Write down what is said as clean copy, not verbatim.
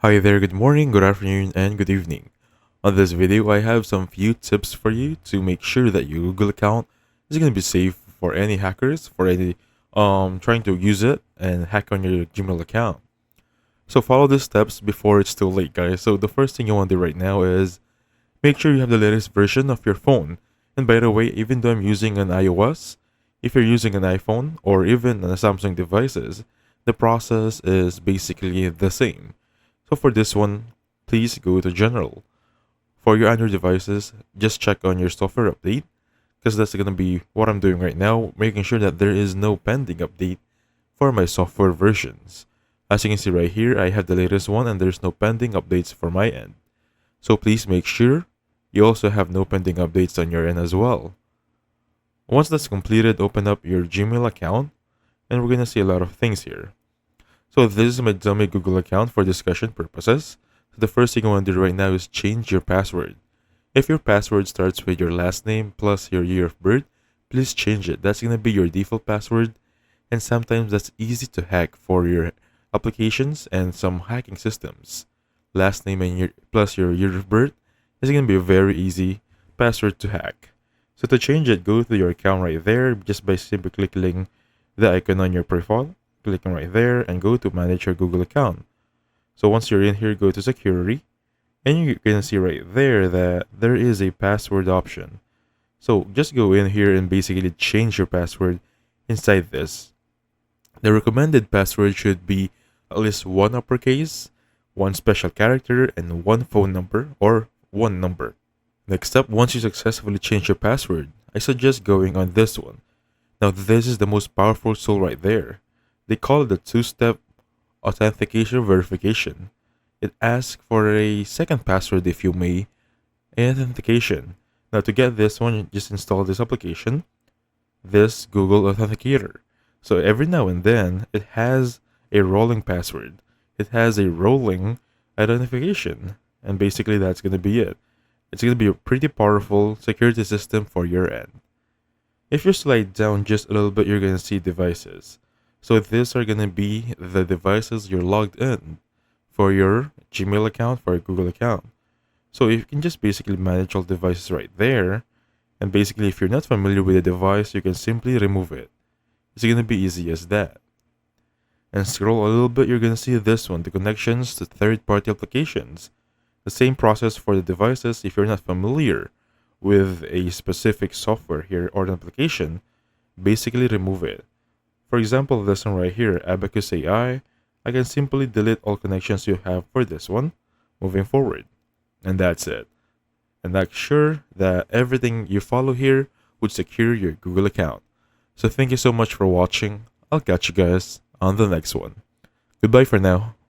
Hi there, good morning, good afternoon, and good evening. On this video, I have some few tips for you to make sure that your Google account is going to be safe for any hackers, for any trying to use it and hack on your Gmail account. So follow the steps before it's too late, guys. So the first thing you want to do right now is make sure you have the latest version of your phone. And by the way, even though I'm using an iOS, if you're using an iPhone or even a Samsung devices, the process is basically the same. So for this one, please go to General. For your Android devices, just check on your software update because that's going to be what I'm doing right now, making sure that there is no pending update for my software versions. As you can see right here, I have the latest one and there's no pending updates for my end. So please make sure you also have no pending updates on your end as well. Once that's completed, open up your Gmail account and we're going to see a lot of things here. So this is my dummy Google account for discussion purposes. So the first thing I want to do right now is change your password. If your password starts with your last name plus your year of birth, please change it. That's going to be your default password. And sometimes that's easy to hack for your applications and some hacking systems. Last name and year, plus your year of birth is going to be a very easy password to hack. So to change it, go to your account right there just by simply clicking the icon on your profile, clicking right there and go to manage your Google account. So once you're in here, go to security and you're going to see right there that there is a password option. So just go in here and basically change your password inside this. The recommended password should be at least one uppercase, one special character, and one phone number or one number. Next up, once you successfully change your password, I suggest going on this one. Now this is the most powerful tool right there. They call it the two-step authentication verification. It asks for a second password if you may, and authentication. Now to get this one, just install this application, this Google Authenticator. So every now and then, it has a rolling password. It has a rolling identification. And basically that's going to be it. It's going to be a pretty powerful security system for your end. If you slide down just a little bit, you're going to see devices. So these are going to be the devices you're logged in for your Gmail account, for your Google account. So you can just basically manage all devices right there. And basically, if you're not familiar with the device, you can simply remove it. It's going to be easy as that. And scroll a little bit, you're going to see this one, the connections to third-party applications. The same process for the devices if you're not familiar with a specific software here or an application, basically remove it. For example, this one right here, Abacus AI, I can simply delete all connections you have for this one, moving forward. And that's it. And make sure that everything you follow here would secure your Google account. So thank you so much for watching. I'll catch you guys on the next one. Goodbye for now.